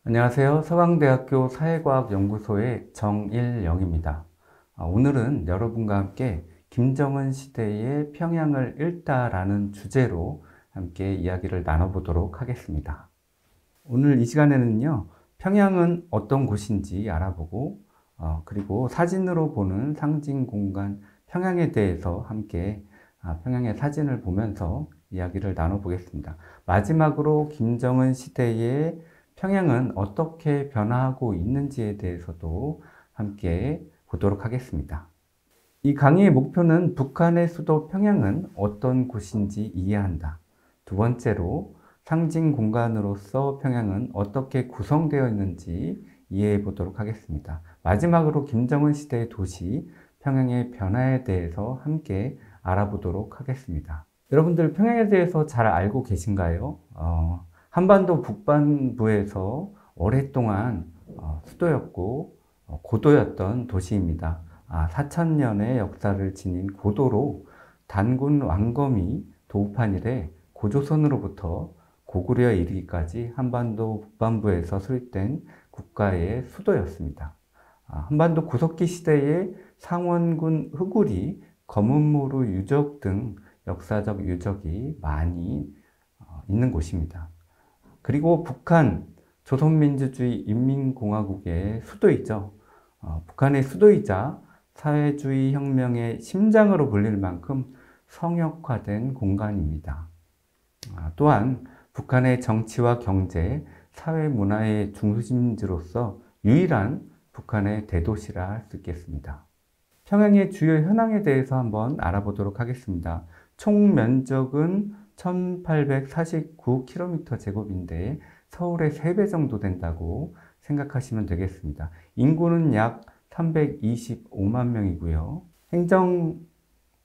안녕하세요. 서강대학교 사회과학연구소의 정일영입니다. 오늘은 여러분과 함께 김정은 시대의 평양을 읽다라는 주제로 함께 이야기를 나눠보도록 하겠습니다. 오늘 이 시간에는요, 평양은 어떤 곳인지 알아보고, 그리고 사진으로 보는 상징 공간 평양에 대해서 함께 평양의 사진을 보면서 이야기를 나눠보겠습니다. 마지막으로 김정은 시대의 평양은 어떻게 변화하고 있는지에 대해서도 함께 보도록 하겠습니다. 이 강의의 목표는 북한의 수도 평양은 어떤 곳인지 이해한다. 두 번째로 상징 공간으로서 평양은 어떻게 구성되어 있는지 이해해 보도록 하겠습니다. 마지막으로 김정은 시대의 도시 평양의 변화에 대해서 함께 알아보도록 하겠습니다. 여러분들 평양에 대해서 잘 알고 계신가요? 한반도 북반부에서 오랫동안 수도였고 고도였던 도시입니다. 4,000년의 역사를 지닌 고도로 단군 왕검이 도읍한 이래 고조선으로부터 고구려에 이르기까지 한반도 북반부에서 수립된 국가의 수도였습니다. 한반도 구석기 시대의 상원군 흐구리, 검은무루 유적 등 역사적 유적이 많이 있는 곳입니다. 그리고 북한 조선민주주의 인민공화국의 수도이죠. 북한의 수도이자 사회주의 혁명의 심장으로 불릴 만큼 성역화된 공간입니다. 또한 북한의 정치와 경제, 사회 문화의 중심지로서 유일한 북한의 대도시라 할 수 있겠습니다. 평양의 주요 현황에 대해서 한번 알아보도록 하겠습니다. 총 면적은 1849km 제곱인데 서울의 3배 정도 된다고 생각하시면 되겠습니다. 인구는 약 325만 명이고요.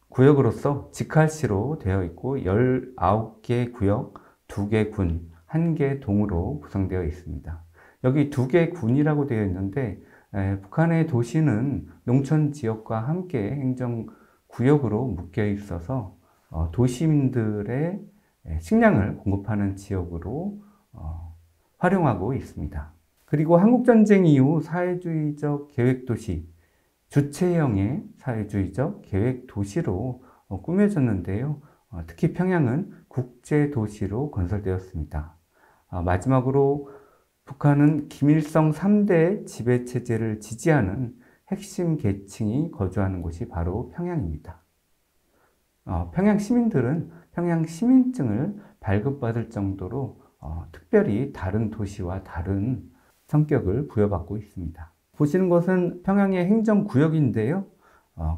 행정구역으로서 직할시로 되어 있고 19개 구역, 2개 군, 1개 동으로 구성되어 있습니다. 여기 2개 군이라고 되어 있는데 북한의 도시는 농촌 지역과 함께 행정구역으로 묶여 있어서 도시민들의 식량을 공급하는 지역으로 활용하고 있습니다. 그리고 한국전쟁 이후 사회주의적 계획도시, 주체형의 사회주의적 계획도시로 꾸며졌는데요. 특히 평양은 국제도시로 건설되었습니다. 마지막으로 북한은 김일성 3대 지배체제를 지지하는 핵심 계층이 거주하는 곳이 바로 평양입니다. 평양 시민들은 평양 시민증을 발급받을 정도로 특별히 다른 도시와 다른 성격을 부여받고 있습니다. 보시는 것은 평양의 행정구역인데요.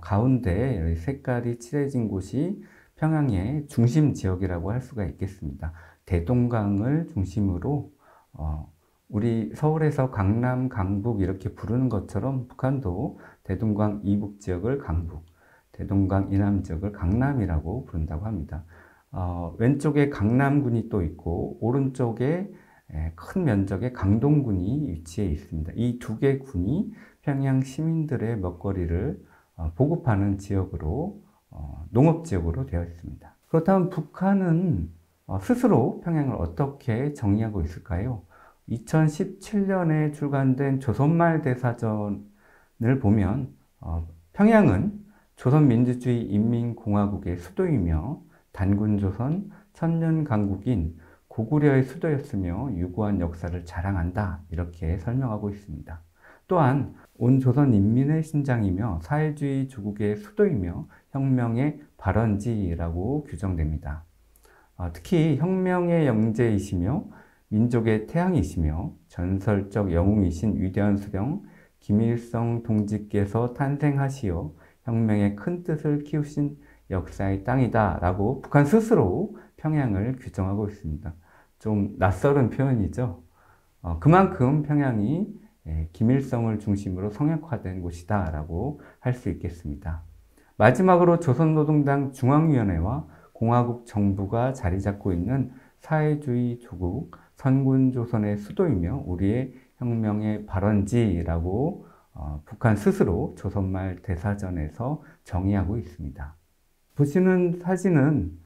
가운데 색깔이 칠해진 곳이 평양의 중심 지역이라고 할 수가 있겠습니다. 대동강을 중심으로 우리 서울에서 강남, 강북 이렇게 부르는 것처럼 북한도 대동강 이북 지역을 강북, 대동강 이남 지역을 강남이라고 부른다고 합니다. 왼쪽에 강남군이 또 있고 오른쪽에 큰 면적의 강동군이 위치해 있습니다. 이 2개 군이 평양 시민들의 먹거리를 보급하는 지역으로 농업지역으로 되어 있습니다. 그렇다면 북한은 스스로 평양을 어떻게 정의하고 있을까요? 2017년에 출간된 조선말 대사전을 보면 평양은 조선민주주의 인민공화국의 수도이며 단군조선 천년강국인 고구려의 수도였으며 유구한 역사를 자랑한다 이렇게 설명하고 있습니다. 또한 온 조선 인민의 심장이며 사회주의 조국의 수도이며 혁명의 발원지라고 규정됩니다. 특히 혁명의 영재이시며 민족의 태양이시며 전설적 영웅이신 위대한 수령 김일성 동지께서 탄생하시어 혁명의 큰 뜻을 키우신 역사의 땅이다 라고 북한 스스로 평양을 규정하고 있습니다. 좀 낯설은 표현이죠. 그만큼 평양이 김일성을 중심으로 성역화된 곳이다 라고 할 수 있겠습니다. 마지막으로 조선노동당 중앙위원회와 공화국 정부가 자리 잡고 있는 사회주의 조국 선군조선의 수도이며 우리의 혁명의 발원지라고 북한 스스로 조선말 대사전에서 정의하고 있습니다. 보시는 사진은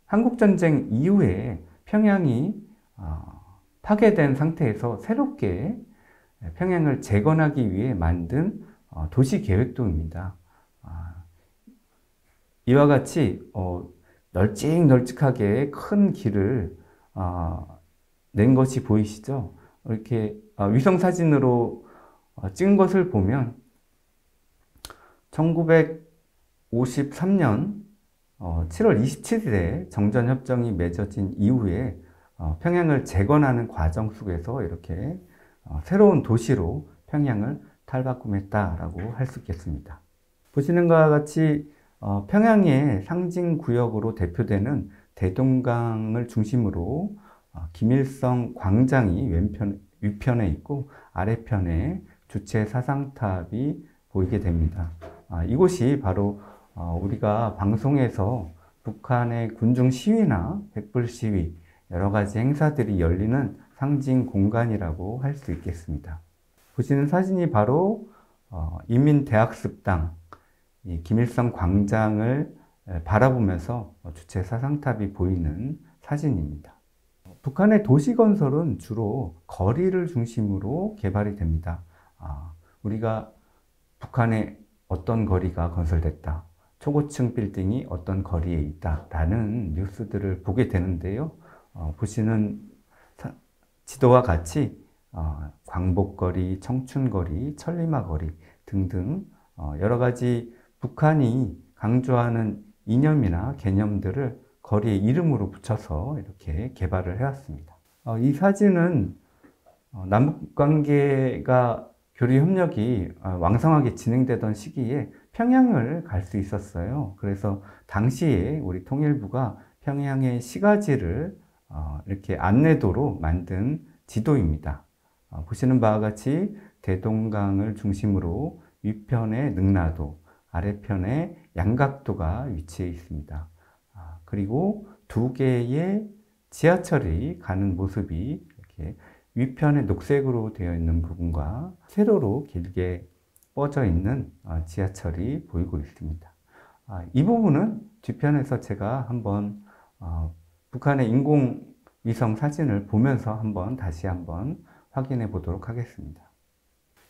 한국전쟁 이후에 평양이 파괴된 상태에서 새롭게 평양을 재건하기 위해 만든 도시 계획도입니다. 이와 같이 널찍널찍하게 큰 길을 낸 것이 보이시죠? 이렇게 위성 사진으로 찍은 것을 보면 1953년 7월 27일에 정전협정이 맺어진 이후에 평양을 재건하는 과정 속에서 이렇게 새로운 도시로 평양을 탈바꿈했다라고 할 수 있겠습니다. 보시는 것과 같이 평양의 상징구역으로 대표되는 대동강을 중심으로 김일성 광장이 위편에 있고 아래편에 주체 사상탑이 보이게 됩니다. 이곳이 바로 우리가 방송에서 북한의 군중 시위나 백불 시위, 여러 가지 행사들이 열리는 상징 공간이라고 할 수 있겠습니다. 보시는 사진이 바로 인민대학습당, 김일성 광장을 바라보면서 주체 사상탑이 보이는 사진입니다. 북한의 도시 건설은 주로 거리를 중심으로 개발이 됩니다. 우리가 북한에 어떤 거리가 건설됐다, 초고층 빌딩이 어떤 거리에 있다 라는 뉴스들을 보게 되는데요. 보시는 지도와 같이 광복거리, 청춘거리, 천리마거리 등등 여러 가지 북한이 강조하는 이념이나 개념들을 거리의 이름으로 붙여서 이렇게 개발을 해왔습니다. 이 사진은 남북관계가 교류 협력이 왕성하게 진행되던 시기에 평양을 갈 수 있었어요. 그래서 당시에 우리 통일부가 평양의 시가지를 이렇게 안내도로 만든 지도입니다. 보시는 바와 같이 대동강을 중심으로 위편에 능라도, 아래편에 양각도가 위치해 있습니다. 그리고 두 개의 지하철이 가는 모습이 이렇게 위편에 녹색으로 되어 있는 부분과 세로로 길게 뻗어 있는 지하철이 보이고 있습니다. 이 부분은 뒤편에서 제가 한번 북한의 인공위성 사진을 보면서 다시 한번 확인해 보도록 하겠습니다.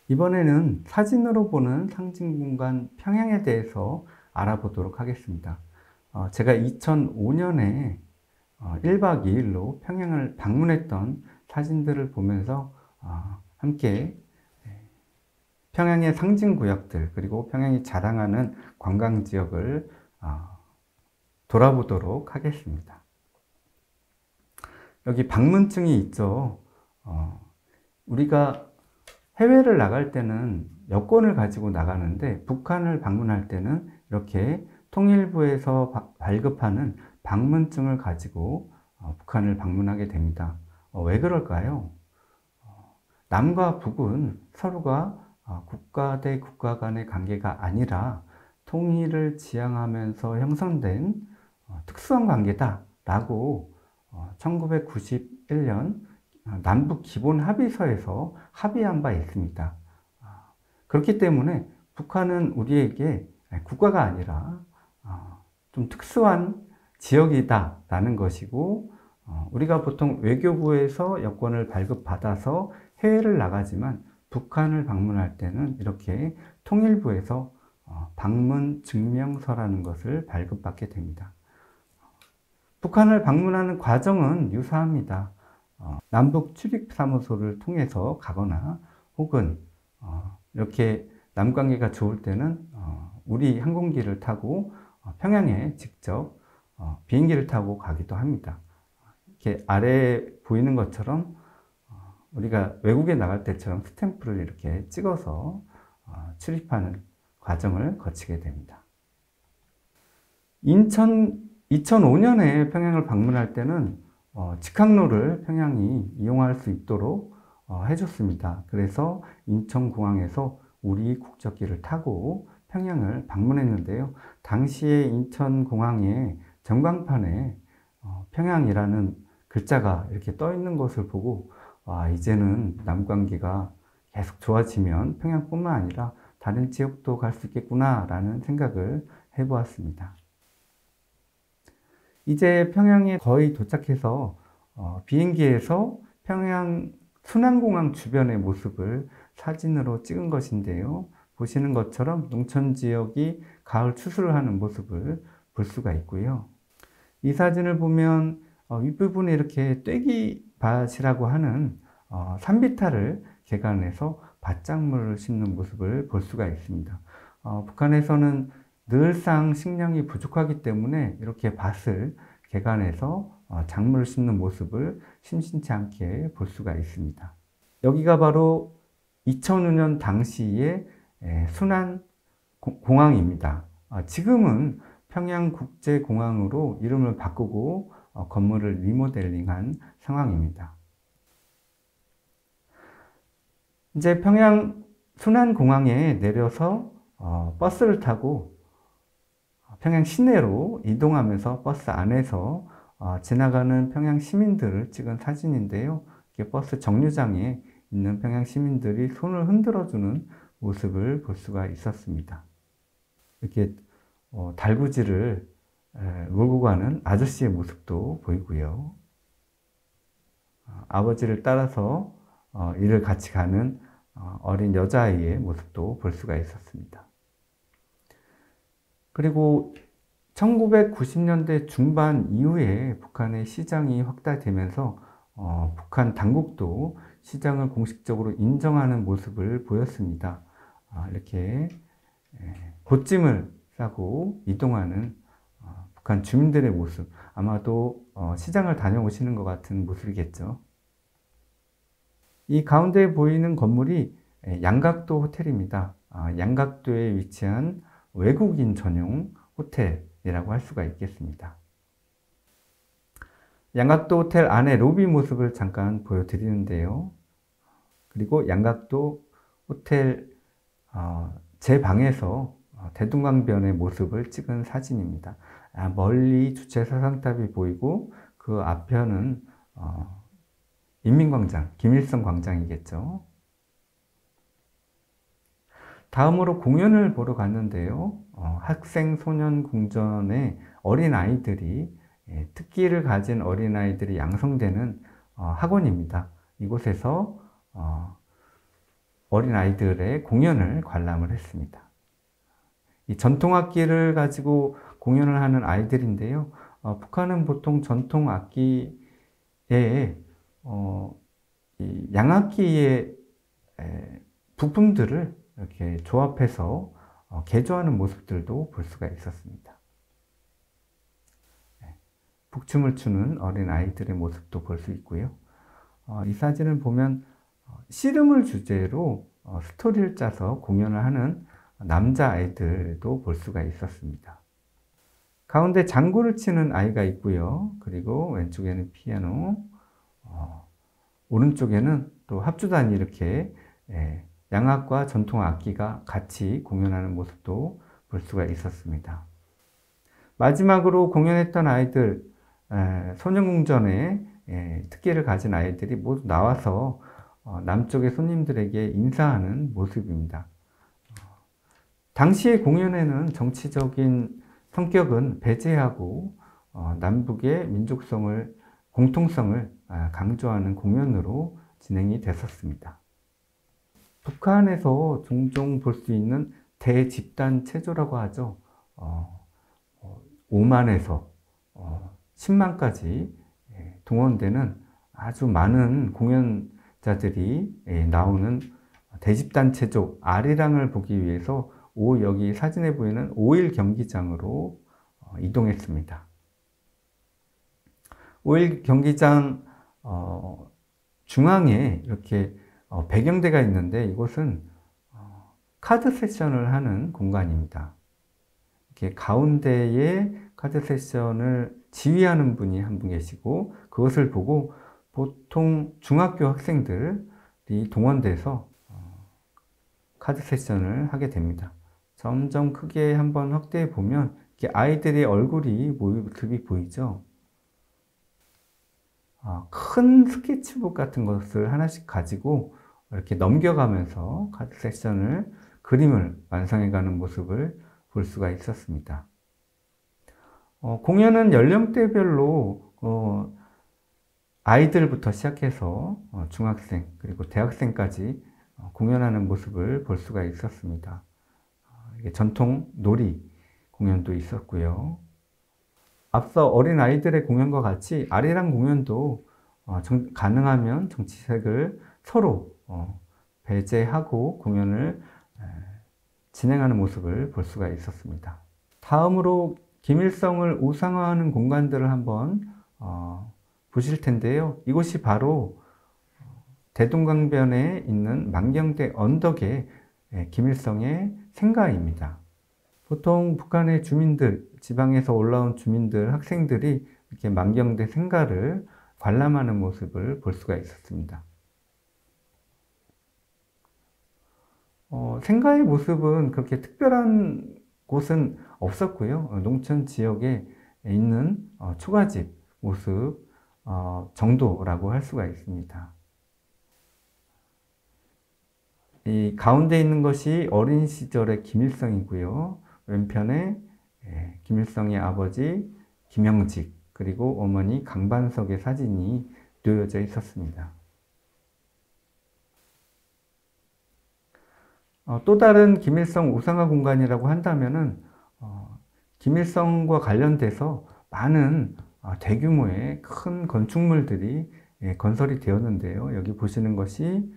이번에는 사진으로 보는 상징공간 평양에 대해서 알아보도록 하겠습니다. 제가 2005년에 1박 2일로 평양을 방문했던 사진들을 보면서 함께 평양의 상징구역들 그리고 평양이 자랑하는 관광지역을 돌아보도록 하겠습니다. 여기 방문증이 있죠. 우리가 해외를 나갈 때는 여권을 가지고 나가는데 북한을 방문할 때는 이렇게 통일부에서 발급하는 방문증을 가지고 북한을 방문하게 됩니다. 왜 그럴까요? 남과 북은 서로가 국가 대 국가 간의 관계가 아니라 통일을 지향하면서 형성된 특수한 관계다라고 1991년 남북 기본 합의서에서 합의한 바 있습니다. 그렇기 때문에 북한은 우리에게 국가가 아니라 좀 특수한 지역이다라는 것이고, 우리가 보통 외교부에서 여권을 발급받아서 해외를 나가지만 북한을 방문할 때는 이렇게 통일부에서 방문 증명서라는 것을 발급받게 됩니다. 북한을 방문하는 과정은 유사합니다. 남북 출입사무소를 통해서 가거나 혹은 이렇게 남관계가 좋을 때는 우리 항공기를 타고 평양에 직접 비행기를 타고 가기도 합니다. 이렇게 아래에 보이는 것처럼 우리가 외국에 나갈 때처럼 스탬프를 이렇게 찍어서 출입하는 과정을 거치게 됩니다. 2005년에 평양을 방문할 때는 직항로를 평양이 이용할 수 있도록 해줬습니다. 그래서 인천공항에서 우리 국적기를 타고 평양을 방문했는데요. 당시에 인천공항의 전광판에 평양이라는 글자가 이렇게 떠 있는 것을 보고 이제는 남관계가 계속 좋아지면 평양뿐만 아니라 다른 지역도 갈 수 있겠구나 라는 생각을 해보았습니다. 이제 평양에 거의 도착해서 비행기에서 평양 순안공항 주변의 모습을 사진으로 찍은 것인데요. 보시는 것처럼 농촌 지역이 가을 추수를 하는 모습을 볼 수가 있고요. 이 사진을 보면 윗부분에 이렇게 떼기밭이라고 하는 산비탈을 개간해서 밭작물을 심는 모습을 볼 수가 있습니다. 북한에서는 늘상 식량이 부족하기 때문에 이렇게 밭을 개간해서 작물을 심는 모습을 심심치 않게 볼 수가 있습니다. 여기가 바로 2005년 당시의 순안공항입니다. 지금은 평양국제공항으로 이름을 바꾸고 건물을 리모델링한 상황입니다. 이제 평양 순안공항에 내려서 버스를 타고 평양 시내로 이동하면서 버스 안에서 지나가는 평양 시민들을 찍은 사진인데요. 버스 정류장에 있는 평양 시민들이 손을 흔들어주는 모습을 볼 수가 있었습니다. 이렇게 달구지를 몰고 가는 아저씨의 모습도 보이고요. 아버지를 따라서 일을 같이 가는 어린 여자아이의 모습도 볼 수가 있었습니다. 그리고 1990년대 중반 이후에 북한의 시장이 확대되면서 북한 당국도 시장을 공식적으로 인정하는 모습을 보였습니다. 이렇게 고찜을 싸고 이동하는 북한 주민들의 모습, 아마도 시장을 다녀오시는 것 같은 모습이겠죠. 이 가운데 보이는 건물이 양각도 호텔입니다. 양각도에 위치한 외국인 전용 호텔이라고 할 수가 있겠습니다. 양각도 호텔 안에 로비 모습을 잠깐 보여드리는데요. 그리고 양각도 호텔 제 방에서 대동강변의 모습을 찍은 사진입니다. 멀리 주체 사상탑이 보이고 그 앞편은 인민광장, 김일성 광장이겠죠. 다음으로 공연을 보러 갔는데요. 학생 소년 궁전에 어린아이들이 특기를 가진 어린아이들이 양성되는 학원입니다. 이곳에서 어린아이들의 공연을 관람을 했습니다. 이 전통악기를 가지고 공연을 하는 아이들인데요. 북한은 보통 전통악기에 이 양악기의 부품들을 이렇게 조합해서 개조하는 모습들도 볼 수가 있었습니다. 북춤을 추는 어린 아이들의 모습도 볼 수 있고요. 이 사진을 보면 씨름을 주제로 스토리를 짜서 공연을 하는 남자아이들도 볼 수가 있었습니다. 가운데 장구를 치는 아이가 있고요. 그리고 왼쪽에는 피아노, 오른쪽에는 또 합주단이 이렇게 양악과 전통악기가 같이 공연하는 모습도 볼 수가 있었습니다. 마지막으로 공연했던 아이들, 소년궁전에 특기를 가진 아이들이 모두 나와서 남쪽의 손님들에게 인사하는 모습입니다. 당시의 공연에는 정치적인 성격은 배제하고 남북의 민족성을, 공통성을 강조하는 공연으로 진행이 됐었습니다. 북한에서 종종 볼 수 있는 대집단 체조라고 하죠. 5만에서 10만까지 동원되는 아주 많은 공연자들이 나오는 대집단 체조 아리랑을 보기 위해서 여기 사진에 보이는 5일 경기장으로 이동했습니다. 5일 경기장 중앙에 이렇게 배경대가 있는데 이곳은 카드 세션을 하는 공간입니다. 이렇게 가운데에 카드 세션을 지휘하는 분이 한 분 계시고 그것을 보고 보통 중학교 학생들이 동원돼서 카드 세션을 하게 됩니다. 점점 크게 한번 확대해 보면 이렇게 아이들의 모습이 보이죠. 큰 스케치북 같은 것을 하나씩 가지고 이렇게 넘겨가면서 카드 세션을 그림을 완성해가는 모습을 볼 수가 있었습니다. 공연은 연령대별로 아이들부터 시작해서 중학생 그리고 대학생까지 공연하는 모습을 볼 수가 있었습니다. 이게 전통 놀이 공연도 있었고요. 앞서 어린아이들의 공연과 같이 아리랑 공연도 가능하면 정치색을 서로 배제하고 공연을 진행하는 모습을 볼 수가 있었습니다. 다음으로 김일성을 우상화하는 공간들을 한번 보실 텐데요. 이곳이 바로 대동강변에 있는 만경대 언덕의 김일성의 생가입니다. 보통 북한의 주민들, 지방에서 올라온 주민들, 학생들이 이렇게 만경대 생가를 관람하는 모습을 볼 수가 있었습니다. 생가의 모습은 그렇게 특별한 곳은 없었고요. 농촌 지역에 있는 초가집 모습 정도라고 할 수가 있습니다. 이 가운데 있는 것이 어린 시절의 김일성이고요. 왼편에 김일성의 아버지 김영직 그리고 어머니 강반석의 사진이 놓여져 있었습니다. 또 다른 김일성 우상화 공간이라고 한다면은 김일성과 관련돼서 많은 대규모의 큰 건축물들이 건설이 되었는데요. 여기 보시는 것이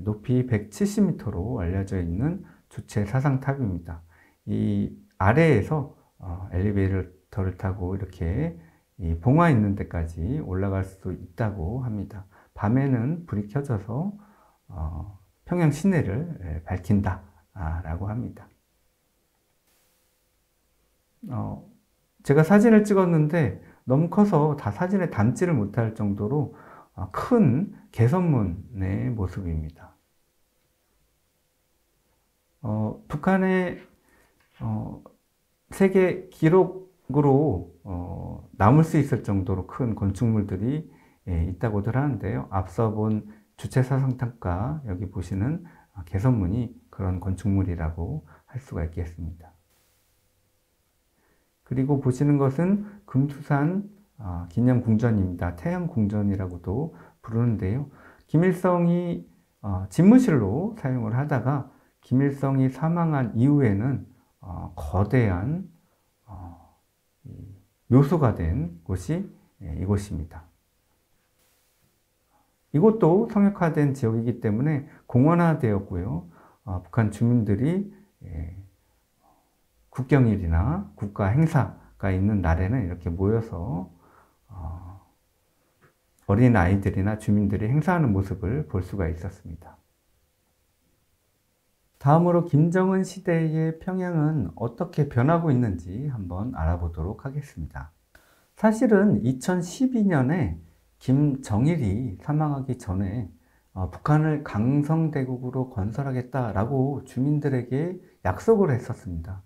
높이 170m로 알려져 있는 주체 사상탑입니다. 이 아래에서 엘리베이터를 타고 이렇게 이 봉화 있는 데까지 올라갈 수 있다고 합니다. 밤에는 불이 켜져서 평양 시내를 밝힌다 라고 합니다. 제가 사진을 찍었는데 너무 커서 다 사진에 담지를 못할 정도로 큰 개선문의 모습입니다. 북한의 세계 기록으로 남을 수 있을 정도로 큰 건축물들이 있다고들 하는데요. 앞서 본 주체사상탑과 여기 보시는 개선문이 그런 건축물이라고 할 수가 있겠습니다. 그리고 보시는 것은 금수산 기념궁전입니다. 태양궁전이라고도 부르는데요. 김일성이 집무실로 사용을 하다가 김일성이 사망한 이후에는 거대한 묘소가 된 곳이 이곳입니다. 이곳도 성역화된 지역이기 때문에 공원화되었고요. 북한 주민들이 국경일이나 국가 행사가 있는 날에는 이렇게 모여서 어린 아이들이나 주민들이 행사하는 모습을 볼 수가 있었습니다. 다음으로 김정은 시대의 평양은 어떻게 변하고 있는지 한번 알아보도록 하겠습니다. 사실은 2012년에 김정일이 사망하기 전에 북한을 강성대국으로 건설하겠다라고 주민들에게 약속을 했었습니다.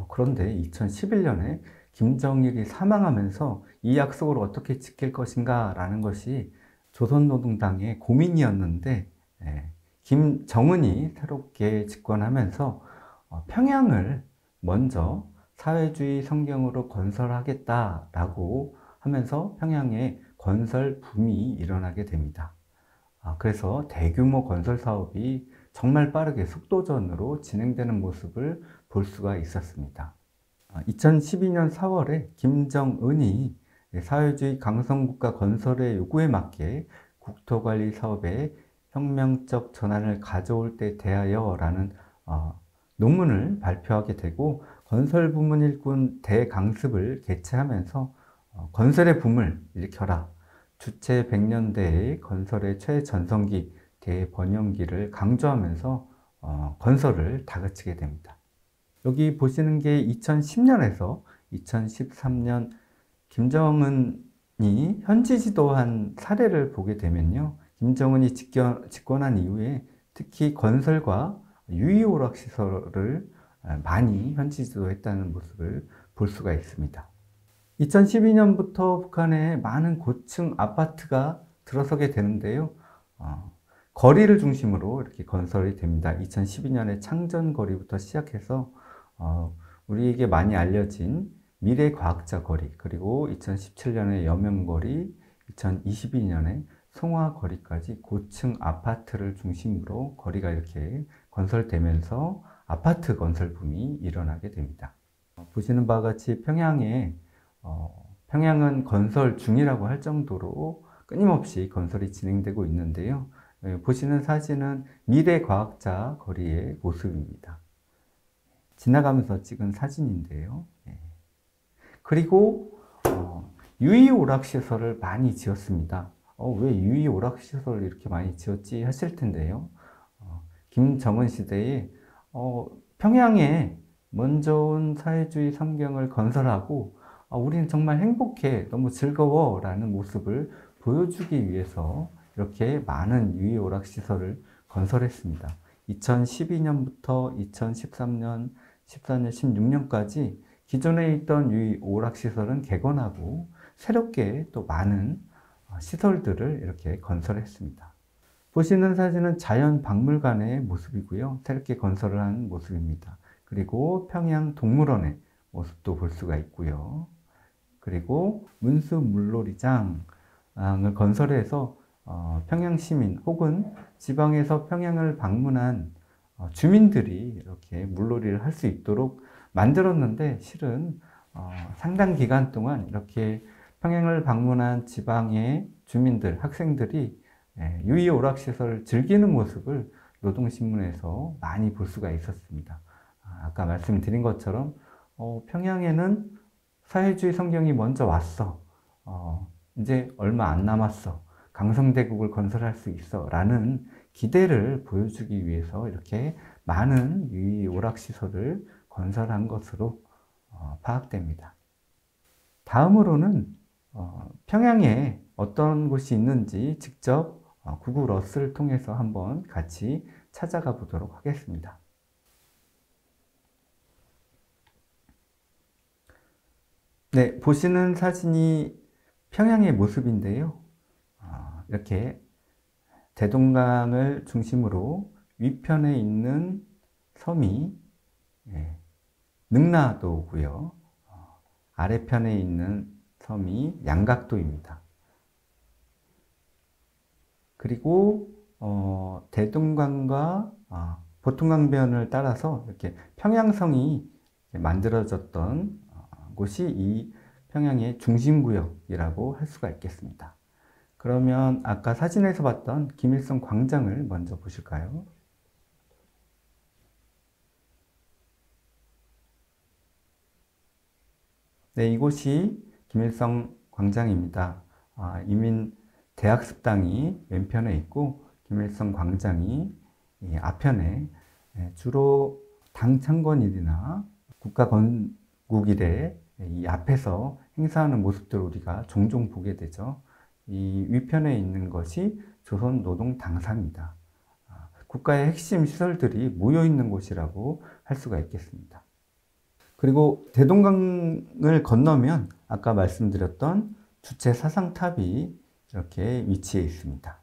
그런데 2011년에 김정일이 사망하면서 이 약속을 어떻게 지킬 것인가 라는 것이 조선노동당의 고민이었는데 김정은이 새롭게 집권하면서 평양을 먼저 사회주의 성경으로 건설하겠다라고 하면서 평양에 건설 붐이 일어나게 됩니다. 그래서 대규모 건설 사업이 정말 빠르게 속도전으로 진행되는 모습을 볼 수가 있었습니다. 2012년 4월에 김정은이 사회주의 강성국가 건설의 요구에 맞게 국토관리 사업에 혁명적 전환을 가져올 때 대하여 라는 논문을 발표하게 되고 건설 부문 일꾼 대강습을 개최하면서 건설의 붐을 일으켜라. 주체 100년대의 건설의 최전성기 대번영기를 강조하면서 건설을 다그치게 됩니다. 여기 보시는 게 2010년에서 2013년 김정은이 현지 지도한 사례를 보게 되면요. 김정은이 집권한 이후에 특히 건설과 유의오락시설을 많이 현지 지도했다는 모습을 볼 수가 있습니다. 2012년부터 북한에 많은 고층 아파트가 들어서게 되는데요. 거리를 중심으로 이렇게 건설이 됩니다. 2012년에 창전거리부터 시작해서 우리에게 많이 알려진 미래과학자 거리, 그리고 2017년에 여명거리, 2022년에 송화거리까지 고층 아파트를 중심으로 거리가 이렇게 건설되면서 아파트 건설 붐이 일어나게 됩니다. 보시는 바와 같이 평양은 건설 중이라고 할 정도로 끊임없이 건설이 진행되고 있는데요. 보시는 사진은 미래과학자 거리의 모습입니다. 지나가면서 찍은 사진인데요. 그리고 유의오락시설을 많이 지었습니다. 왜 유의오락시설을 이렇게 많이 지었지 하실 텐데요. 김정은 시대에 평양에 먼저 온 사회주의 성경을 건설하고 우리는 정말 행복해, 너무 즐거워 라는 모습을 보여주기 위해서 이렇게 많은 유의오락시설을 건설했습니다. 2012년부터 2013년, 14년, 16년까지 기존에 있던 유의오락시설은 개건하고 새롭게 또 많은 시설들을 이렇게 건설했습니다. 보시는 사진은 자연박물관의 모습이고요. 새롭게 건설을 한 모습입니다. 그리고 평양동물원의 모습도 볼 수가 있고요. 그리고 문수물놀이장을 건설해서 평양시민 혹은 지방에서 평양을 방문한 주민들이 이렇게 물놀이를 할 수 있도록 만들었는데 실은 상당 기간 동안 이렇게 평양을 방문한 지방의 주민들, 학생들이 유의오락시설을 즐기는 모습을 노동신문에서 많이 볼 수가 있었습니다. 아까 말씀드린 것처럼 평양에는 사회주의 성경이 먼저 왔어. 이제 얼마 안 남았어. 강성대국을 건설할 수 있어. 라는 기대를 보여주기 위해서 이렇게 많은 유의오락시설을 건설한 것으로 파악됩니다. 다음으로는 평양에 어떤 곳이 있는지 직접 구글 어스를 통해서 한번 같이 찾아가 보도록 하겠습니다. 네, 보시는 사진이 평양의 모습인데요. 이렇게 대동강을 중심으로 위편에 있는 섬이 능라도고요. 아래편에 있는 섬이 양각도입니다. 그리고 대동강과 보통강변을 따라서 이렇게 평양성이 만들어졌던 곳이 이 평양의 중심구역이라고 할 수가 있겠습니다. 그러면 아까 사진에서 봤던 김일성 광장을 먼저 보실까요? 네, 이곳이 김일성 광장입니다. 이민대학습당이 왼편에 있고 김일성 광장이 앞편에 주로 당 창건일이나 국가 건국일에 이 앞에서 행사하는 모습들을 우리가 종종 보게 되죠. 이 위편에 있는 것이 조선노동당사입니다. 국가의 핵심 시설들이 모여 있는 곳이라고 할 수가 있겠습니다. 그리고 대동강을 건너면 아까 말씀드렸던 주체 사상탑이 이렇게 위치해 있습니다.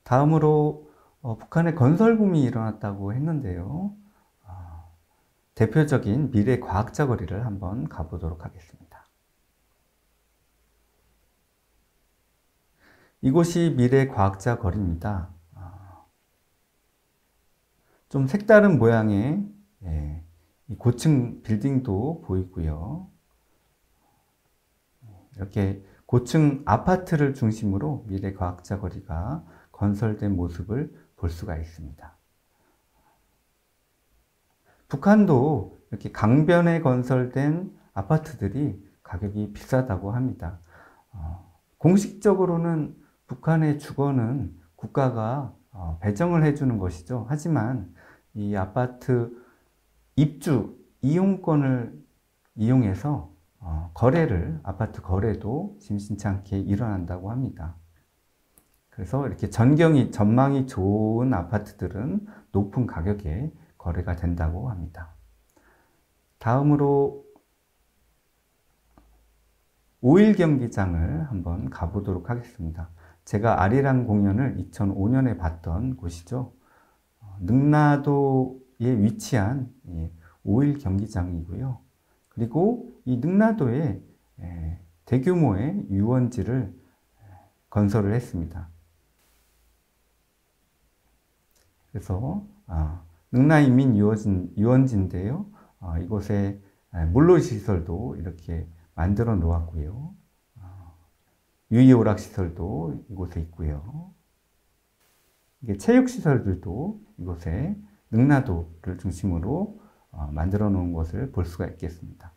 다음으로 북한의 건설붐이 일어났다고 했는데요. 대표적인 미래과학자 거리를 한번 가보도록 하겠습니다. 이곳이 미래과학자 거리입니다. 좀 색다른 모양의 고층 빌딩도 보이고요. 이렇게 고층 아파트를 중심으로 미래과학자 거리가 건설된 모습을 볼 수가 있습니다. 북한도 이렇게 강변에 건설된 아파트들이 가격이 비싸다고 합니다. 공식적으로는 북한의 주거는 국가가 배정을 해주는 것이죠. 하지만 이 아파트 입주, 이용권을 이용해서 아파트 거래도 심심치 않게 일어난다고 합니다. 그래서 이렇게 전망이 좋은 아파트들은 높은 가격에 거래가 된다고 합니다. 다음으로 5.1 경기장을 한번 가보도록 하겠습니다. 제가 아리랑 공연을 2005년에 봤던 곳이죠. 능라도에 위치한 5.1 경기장이고요. 그리고 이 능라도에 대규모의 유원지를 건설을 했습니다. 그래서 능라인민 유원지인데요. 이곳에 물놀이시설도 이렇게 만들어 놓았고요. 유이오락시설도 이곳에 있고요. 이게 체육시설들도 이곳에 능라도를 중심으로 만들어 놓은 것을 볼 수가 있겠습니다.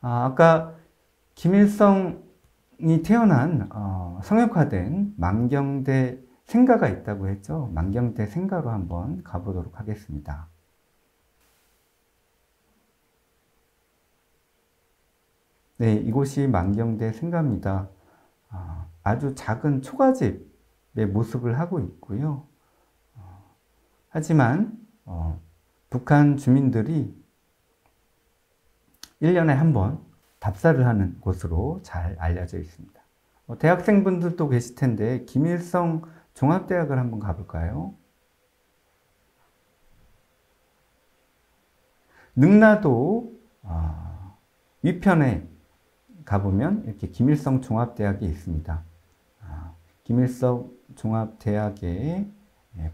아까 김일성이 태어난 성역화된 만경대 생가가 있다고 했죠. 만경대 생가로 한번 가보도록 하겠습니다. 네, 이곳이 만경대 생가입니다. 아주 작은 초가집의 모습을 하고 있고요. 하지만 북한 주민들이 1년에 한 번 답사를 하는 곳으로 잘 알려져 있습니다. 대학생분들도 계실 텐데 김일성 종합대학을 한번 가볼까요? 능라도 위편에 가보면 이렇게 김일성 종합대학이 있습니다. 김일성 종합대학의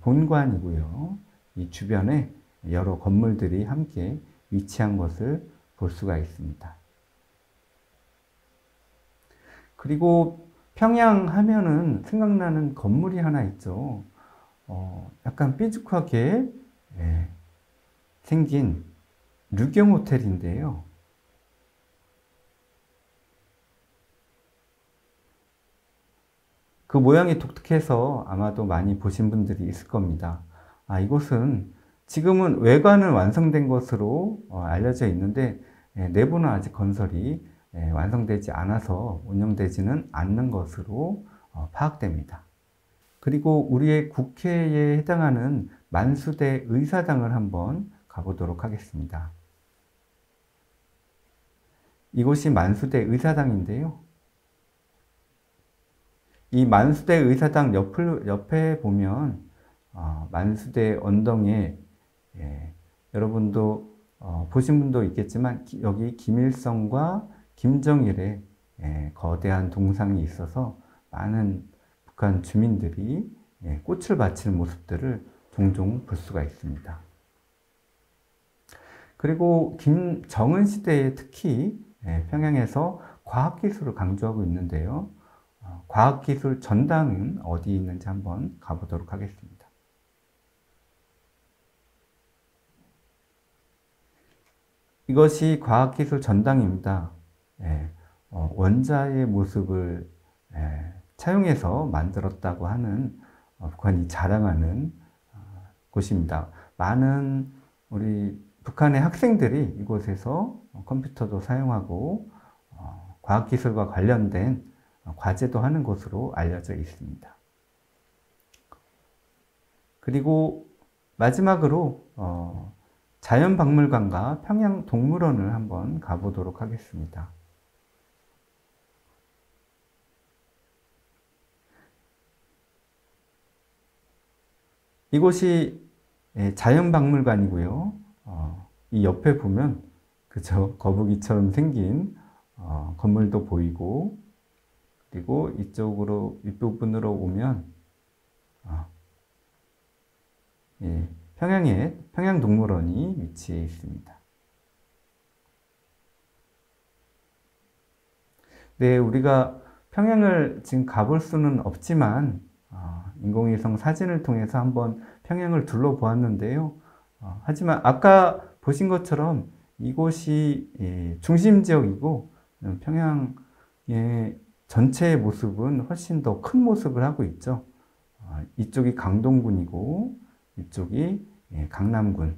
본관이고요. 이 주변에 여러 건물들이 함께 위치한 것을 볼 수가 있습니다. 그리고 평양 하면은 생각나는 건물이 하나 있죠. 약간 삐죽하게 생긴 류경 호텔인데요. 그 모양이 독특해서 아마도 많이 보신 분들이 있을 겁니다. 이곳은 지금은 외관은 완성된 것으로 알려져 있는데 내부는 아직 건설이 완성되지 않아서 운영되지는 않는 것으로 파악됩니다. 그리고 우리의 국회에 해당하는 만수대 의사당을 한번 가보도록 하겠습니다. 이곳이 만수대 의사당인데요. 이 만수대 의사당 옆에 보면 만수대 언덕에 여러분도 보신 분도 있겠지만 여기 김일성과 김정일의 거대한 동상이 있어서 많은 북한 주민들이 꽃을 바치는 모습들을 종종 볼 수가 있습니다. 그리고 김정은 시대에 특히 평양에서 과학기술을 강조하고 있는데요. 과학기술 전당은 어디 있는지 한번 가보도록 하겠습니다. 이것이 과학기술 전당입니다. 원자의 모습을 차용해서 만들었다고 하는 북한이 자랑하는 곳입니다. 많은 우리 북한의 학생들이 이곳에서 컴퓨터도 사용하고 과학기술과 관련된 과제도 하는 곳으로 알려져 있습니다. 그리고 마지막으로 자연박물관과 평양동물원을 한번 가보도록 하겠습니다. 이곳이 자연박물관이고요. 이 옆에 보면 그저 거북이처럼 생긴 건물도 보이고, 그리고 이쪽으로 윗부분으로 오면 평양에 평양동물원이 위치해 있습니다. 네, 우리가 평양을 지금 가볼 수는 없지만 인공위성 사진을 통해서 한번 평양을 둘러보았는데요. 하지만 아까 보신 것처럼 이곳이 중심지역이고 평양의 전체의 모습은 훨씬 더 큰 모습을 하고 있죠. 이쪽이 강동군이고 이쪽이 강남군이고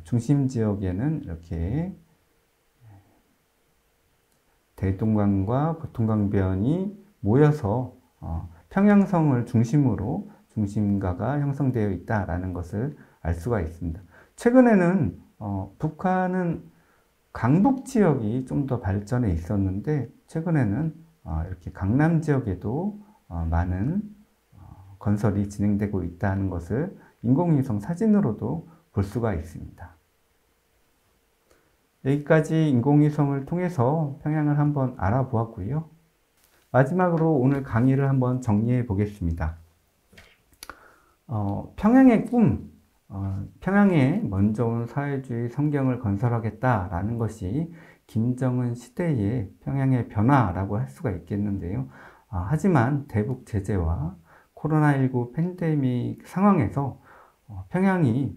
중심지역에는 이렇게 대동강과 보통강변이 모여서 평양성을 중심으로 중심가가 형성되어 있다는 것을 알 수가 있습니다. 최근에는 북한은 강북 지역이 좀 더 발전해 있었는데 최근에는 이렇게 강남 지역에도 많은 건설이 진행되고 있다는 것을 인공위성 사진으로도 볼 수가 있습니다. 여기까지 인공위성을 통해서 평양을 한번 알아보았고요. 마지막으로 오늘 강의를 한번 정리해 보겠습니다. 평양의 꿈, 평양에 먼저 온 사회주의 성경을 건설하겠다라는 것이 김정은 시대의 평양의 변화라고 할 수가 있겠는데요. 하지만 대북 제재와 코로나19 팬데믹 상황에서 평양의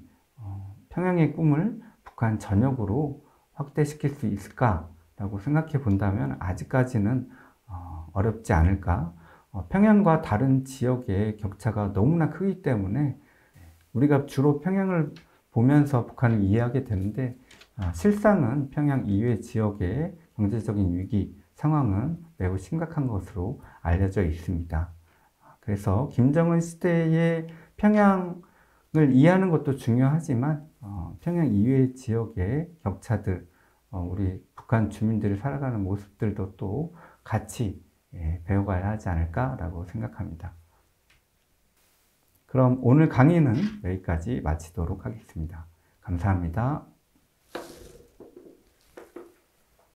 꿈을 북한 전역으로 확대시킬 수 있을까라고 생각해 본다면 아직까지는 어렵지 않을까. 평양과 다른 지역의 격차가 너무나 크기 때문에 우리가 주로 평양을 보면서 북한을 이해하게 되는데 실상은 평양 이외 지역의 경제적인 위기 상황은 매우 심각한 것으로 알려져 있습니다. 그래서 김정은 시대의 평양을 이해하는 것도 중요하지만 평양 이외 지역의 격차들, 우리 북한 주민들이 살아가는 모습들도 또 같이 배워가야 하지 않을까라고 생각합니다. 그럼 오늘 강의는 여기까지 마치도록 하겠습니다. 감사합니다.